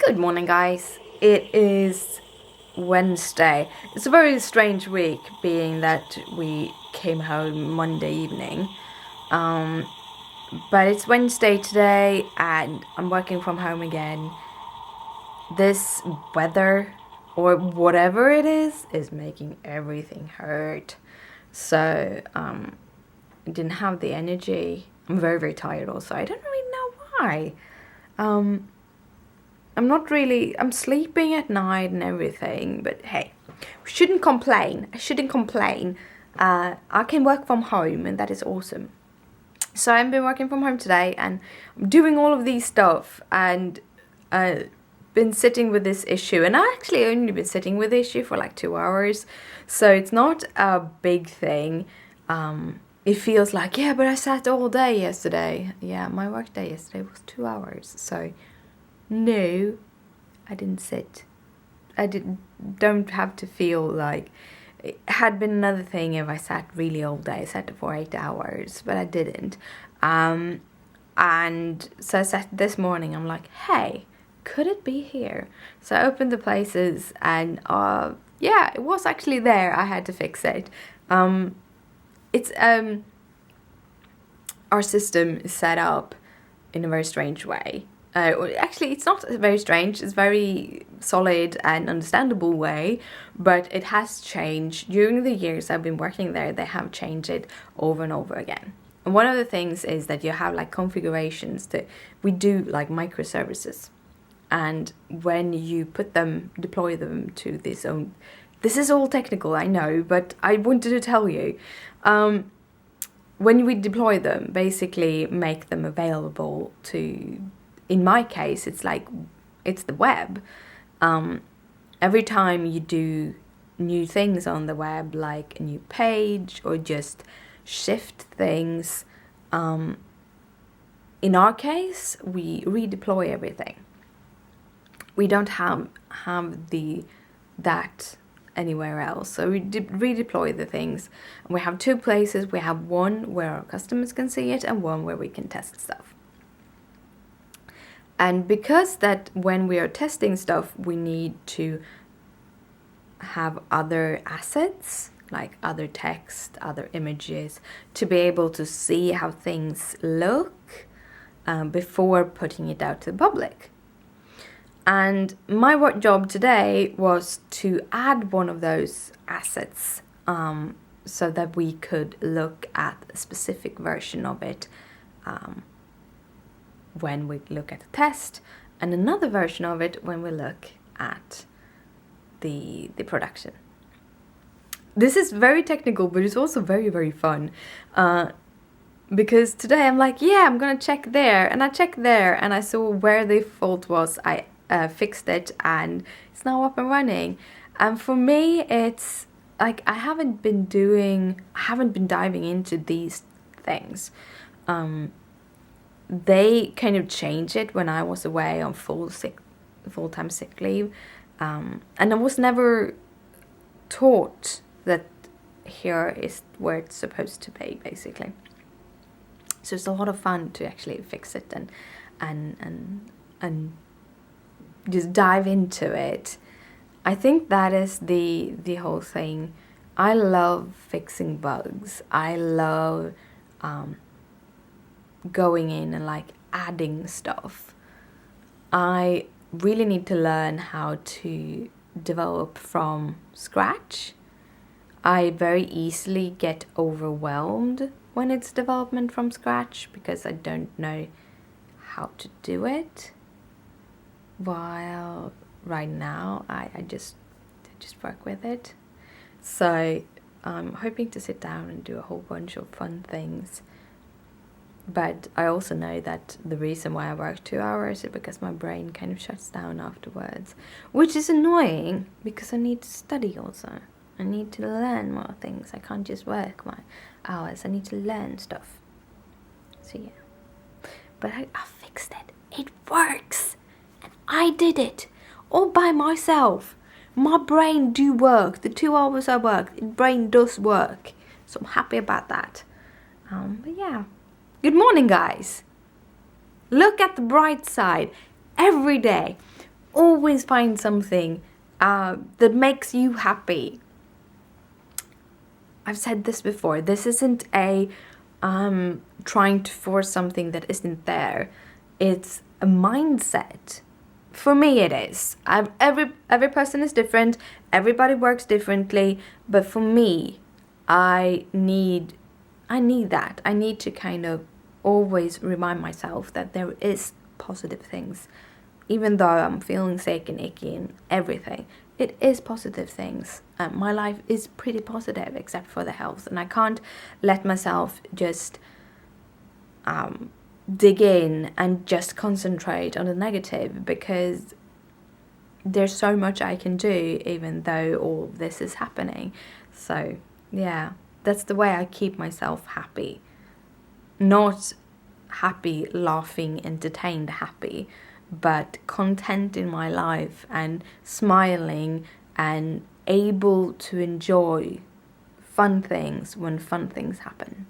Good morning, guys. It is Wednesday. It's a very strange week, being that we came home Monday evening. But it's Wednesday today, and I'm working from home again. This weather, or whatever it is making everything hurt. So, I didn't have the energy. I'm very, very tired also. I don't really know why. I'm sleeping at night and everything, but hey, I shouldn't complain. I can work from home, and that is awesome. So I've been working from home today, and I'm doing all of these stuff, and been sitting with this issue, and I actually only been sitting with the issue for like 2 hours, so it's not a big thing. It feels like, yeah, but I sat all day yesterday. Yeah, my work day yesterday was 2 hours, so no, I didn't sit. Don't have to feel like it had been another thing if I sat really all day. I sat for 8 hours, but I didn't. And so I sat this morning. I'm like, hey, could it be here? So I opened the places, and yeah, it was actually there. I had to fix it. It's our system is set up in a very strange way. Actually, it's not very strange. It's very solid and understandable way, but it has changed. During the years I've been working there, they have changed it over and over again. And one of the things is that you have like configurations that we do like microservices. And when you deploy them to this own, this is all technical, I know, but I wanted to tell you. When we deploy them, basically make them available to, in my case, it's the web. Every time you do new things on the web, like a new page or just shift things, in our case, we redeploy everything. We don't have that anywhere else. So we redeploy the things. And we have two places. We have one where our customers can see it and one where we can test stuff. And because that when we are testing stuff, we need to have other assets, like other text, other images, to be able to see how things look before putting it out to the public. And my work job today was to add one of those assets so that we could look at a specific version of it when we look at the test, and another version of it when we look at the production. This is very technical, but it's also very, very fun. Because today I'm like, yeah, I'm gonna check there, and I checked there, and I saw where the fault was. I fixed it, and it's now up and running. And for me, it's like I haven't been diving into these things. They kind of changed it when I was away on full-time sick leave, and I was never taught that here is where it's supposed to be, basically. So it's a lot of fun to actually fix it and just dive into it. I think that is the whole thing. I love fixing bugs. I love going in and like adding stuff. I really need to learn how to develop from scratch. I very easily get overwhelmed when it's development from scratch because I don't know how to do it. While right now I just work with it. So I'm hoping to sit down and do a whole bunch of fun things. But I also know that the reason why I work 2 hours is because my brain kind of shuts down afterwards, which is annoying because I need to study also. I need to learn more things. I can't just work my hours. I need to learn stuff. So yeah. But I fixed it. It works. And I did it all by myself. My brain do work. The 2 hours I work, the brain does work. So I'm happy about that. But yeah. Good morning, guys. Look at the bright side. Every day, always find something that makes you happy. I've said this before. This isn't a trying to force something that isn't there. It's a mindset. For me, it is. Every person is different. Everybody works differently. But for me, I need that. I need to kind of always remind myself that there is positive things. Even though I'm feeling sick and icky and everything, it is positive things. My life is pretty positive except for the health. And I can't let myself just dig in and just concentrate on the negative, because there's so much I can do even though all this is happening. So yeah, that's the way I keep myself happy. Not happy, laughing, entertained happy, but content in my life and smiling and able to enjoy fun things when fun things happen.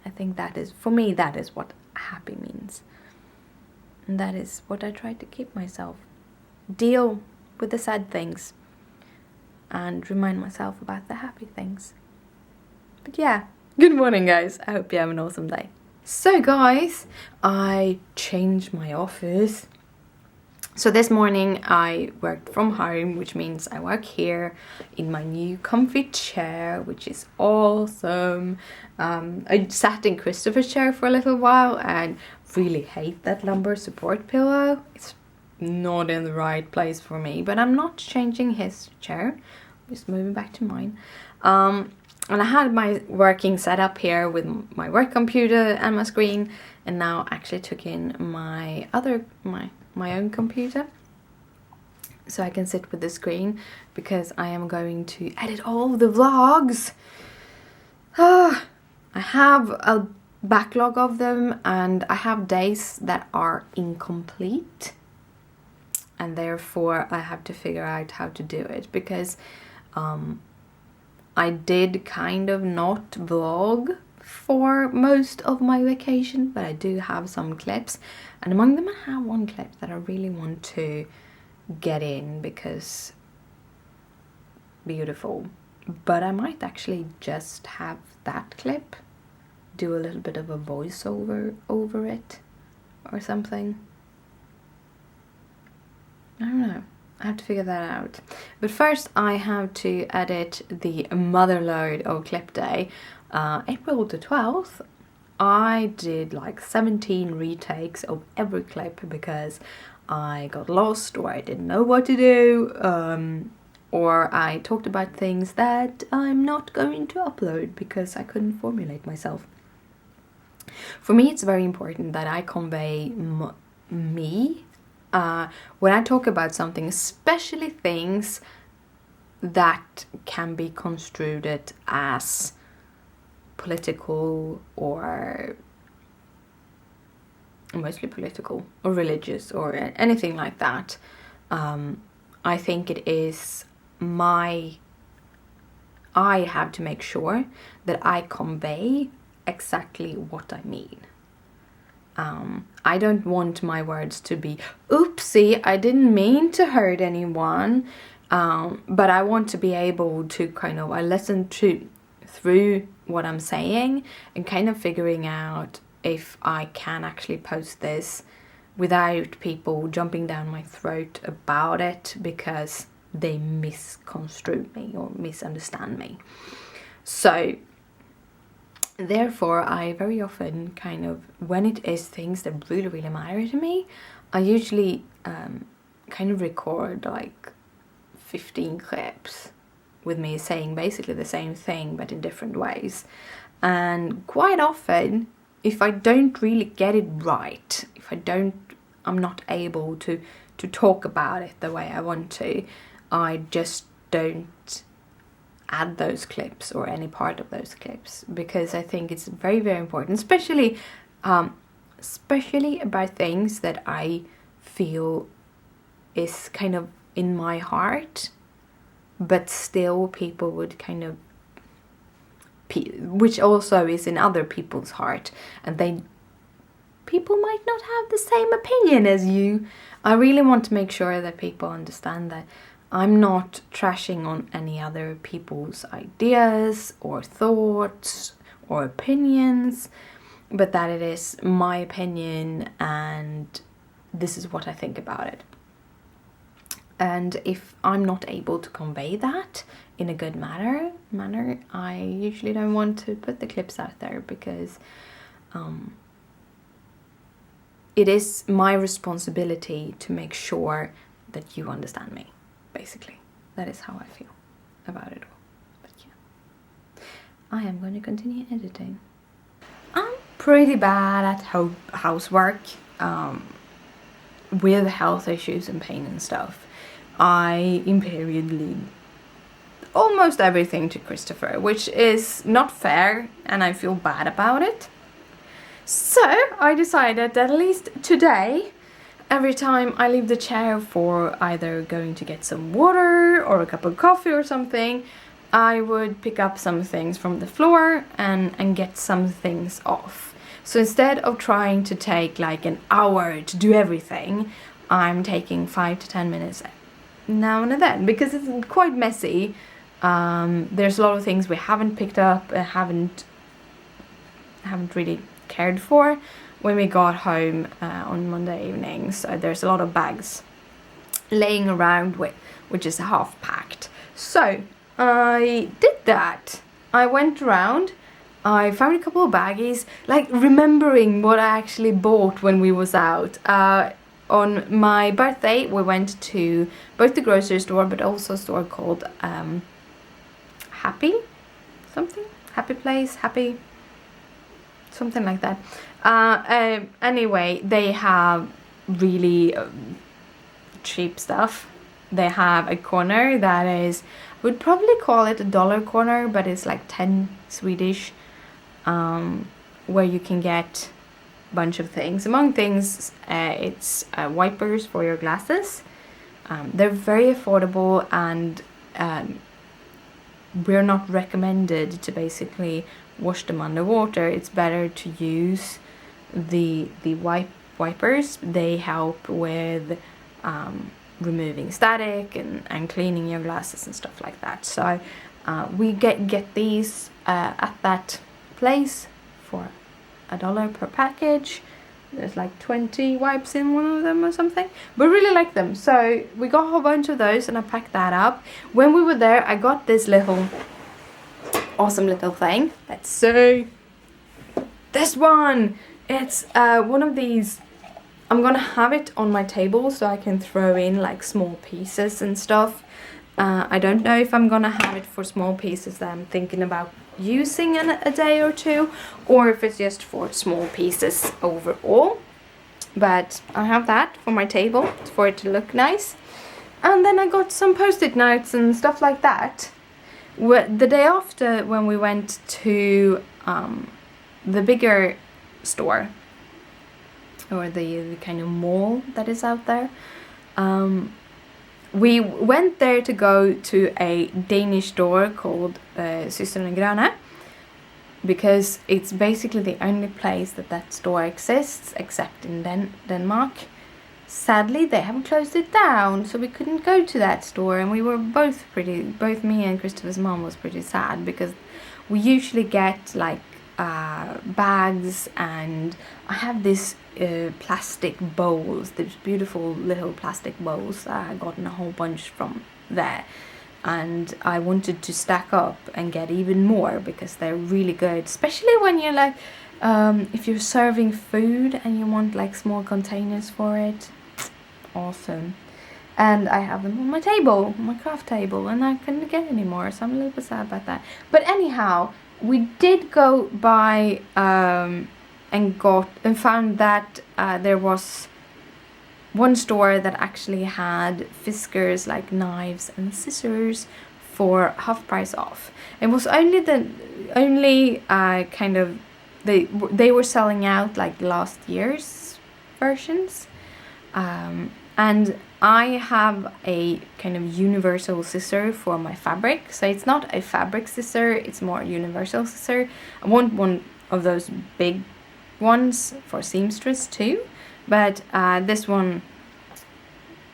I think that is, for me, that is what happy means. And that is what I try to keep myself. Deal with the sad things and remind myself about the happy things. But yeah, good morning guys. I hope you have an awesome day. So guys, I changed my office. So this morning I worked from home, which means I work here in my new comfy chair, which is awesome. I sat in Christopher's chair for a little while and really hate that lumbar support pillow. It's not in the right place for me, but I'm not changing his chair. I'm just moving back to mine. And I had my working setup here with my work computer and my screen, and now I actually took in my own computer so I can sit with the screen, because I am going to edit all the vlogs. I have a backlog of them and I have days that are incomplete, and therefore I have to figure out how to do it, because I did kind of not vlog for most of my vacation, but I do have some clips, and among them I have one clip that I really want to get in because beautiful. But I might actually just have that clip, do a little bit of a voiceover over it or something. I don't know. I have to figure that out. But first I have to edit the motherload of clip day. April the 12th, I did like 17 retakes of every clip because I got lost, or I didn't know what to do, or I talked about things that I'm not going to upload because I couldn't formulate myself. For me, it's very important that I convey me when I talk about something, especially things that can be construed as political, or mostly political or religious or anything like that. I think it is I have to make sure that I convey exactly what I mean. I don't want my words to be, oopsie, I didn't mean to hurt anyone, but I want to be able to kind of, I listen through what I'm saying and kind of figuring out if I can actually post this without people jumping down my throat about it because they misconstrue me or misunderstand me. So therefore I very often kind of, when it is things that really, really matter to me, I usually kind of record like 15 clips with me saying basically the same thing but in different ways. And quite often, if I don't really get it right, if I'm not able to talk about it the way I want to, I just don't add those clips or any part of those clips, because I think it's very, very important, especially about things that I feel is kind of in my heart, but still people would kind of, which also is in other people's heart, and people might not have the same opinion as you. I really want to make sure that people understand that I'm not trashing on any other people's ideas or thoughts or opinions, but that it is my opinion and this is what I think about it. And if I'm not able to convey that in a good manner, I usually don't want to put the clips out there, because it is my responsibility to make sure that you understand me, basically. That is how I feel about it all. But yeah, I am going to continue editing. I'm pretty bad at housework, with health issues and pain and stuff. I invariably almost everything to Christopher, which is not fair, and I feel bad about it. So I decided that at least today, every time I leave the chair for either going to get some water or a cup of coffee or something, I would pick up some things from the floor and get some things off. So instead of trying to take like an hour to do everything, I'm taking 5 to 10 minutes now and then, because it's quite messy. There's a lot of things we haven't picked up and haven't really cared for when we got home on Monday evening. So there's a lot of bags laying around which is half packed. So I did that. I went around, I found a couple of baggies, like remembering what I actually bought when we was out. On my birthday, we went to both the grocery store, but also a store called Happy Place, something like that. Anyway, they have really cheap stuff. They have a corner that is, would probably call it a dollar corner, but it's like 10 Swedish, where you can get bunch of things. Among things, it's wipers for your glasses. They're very affordable, and we're not recommended to basically wash them underwater. It's better to use the wipers. They help with removing static and cleaning your glasses and stuff like that. So we get these at that place for $1 per package. There's like 20 wipes in one of them or something, but really like them. So we got a whole bunch of those and I packed that up. When we were there, I got this little awesome little thing. Let's see, this one. It's one of these. I'm gonna have it on my table so I can throw in like small pieces and stuff. I don't know if I'm gonna have it for small pieces that I'm thinking about using in a day or two, or if it's just for small pieces overall. But I have that for my table for it to look nice. And then I got some post-it notes and stuff like that. The day after, when we went to the bigger store, or the kind of mall that is out there, we went there to go to a Danish store called Systrene Grønne, because it's basically the only place that store exists, except in Denmark. Sadly, they haven't closed it down, so we couldn't go to that store, and we were both me and Christopher's mom was pretty sad, because we usually get like bags, and I have this plastic bowls, these beautiful little plastic bowls that I gotten a whole bunch from there, and I wanted to stack up and get even more because they're really good, especially when you're like if you're serving food and you want like small containers for it. Awesome. And I have them on my table, my craft table, and I couldn't get any more, so I'm a little bit sad about that. But anyhow, we did go by and found that there was one store that actually had Fiskars, like knives and scissors, for half price off. It was only kind of they were selling out like last year's versions, and I have a kind of universal scissor for my fabric, so it's not a fabric scissor, it's more a universal scissor. I want one of those big ones for seamstress too, but this one,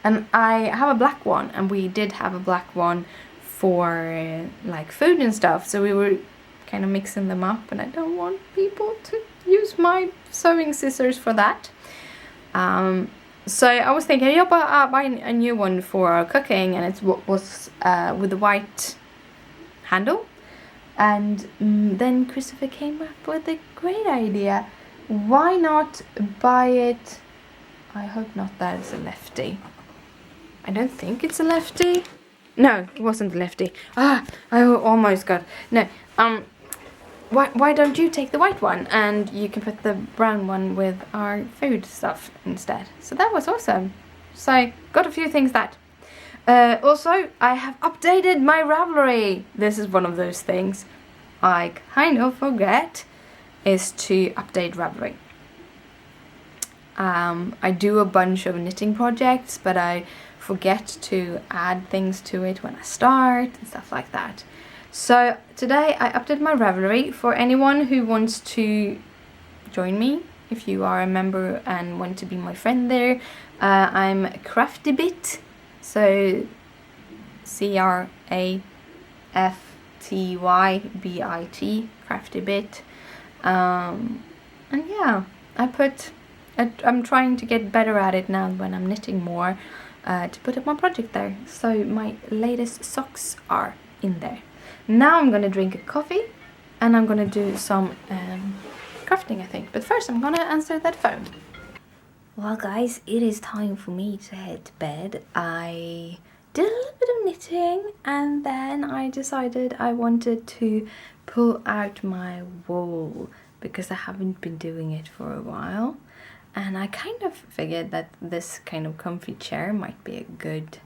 and I have a black one, and we did have a black one for like food and stuff, so we were kind of mixing them up, and I don't want people to use my sewing scissors for that. So I was thinking, yeah, but I'll buy a new one for cooking, and it was with the white handle. And then Christopher came up with a great idea. Why not buy it? I hope not that it's a lefty. I don't think it's a lefty. No, it wasn't a lefty. I almost got... No, why don't you take the white one and you can put the brown one with our food stuff instead? So that was awesome. So got a few things that. Also, I have updated my Ravelry. This is one of those things I kind of forget, is to update Ravelry. I do a bunch of knitting projects, but I forget to add things to it when I start and stuff like that. So today I updated my Ravelry. For anyone who wants to join me, if you are a member and want to be my friend there, I'm CraftyBit, so CraftyBit, CraftyBit, and yeah, I'm trying to get better at it now when I'm knitting more, to put up my project there. So my latest socks are in there. Now I'm gonna drink a coffee and I'm gonna do some crafting, I think. But first I'm gonna answer that phone. Well guys, it is time for me to head to bed. I did a little bit of knitting and then I decided I wanted to pull out my wool because I haven't been doing it for a while. And I kind of figured that this kind of comfy chair might be a good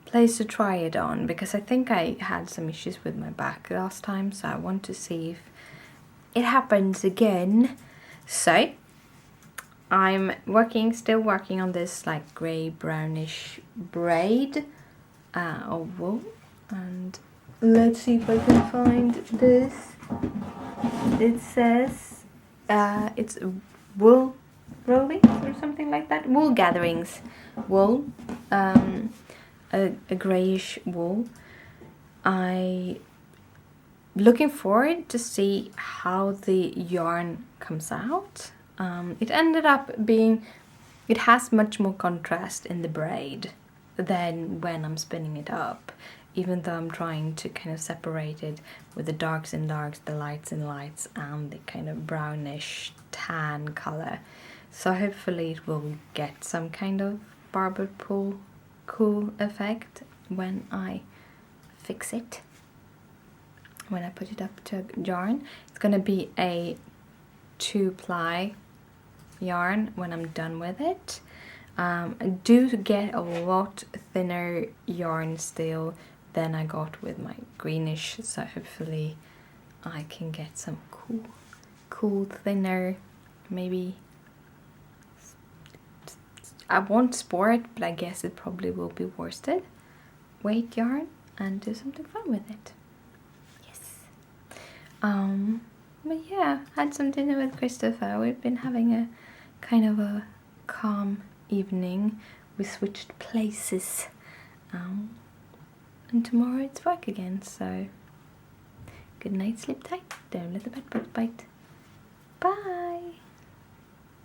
place to try it on, because I think I had some issues with my back last time, so I want to see if it happens again. So I'm still working on this like grey brownish braid of wool, and let's see if I can find this. It says it's wool rollings or something like that. Wool gatherings, wool, a greyish wool. I looking forward to see how the yarn comes out. It ended up being, it has much more contrast in the braid than when I'm spinning it up, even though I'm trying to kind of separate it with the darks and darks, the lights and lights, and the kind of brownish tan color. So hopefully it will get some kind of barber pole cool effect when I fix it, when I put it up to yarn. It's gonna be a 2-ply yarn when I'm done with it. I do get a lot thinner yarn still than I got with my greenish, so hopefully I can get some cool thinner, maybe, I won't sport, but I guess it probably will be worsted weight yarn, and do something fun with it. Yes. But yeah, had some dinner with Christopher. We've been having a kind of a calm evening. We switched places, and tomorrow it's work again, so good night, sleep tight, don't let the bed bug bite. Bye.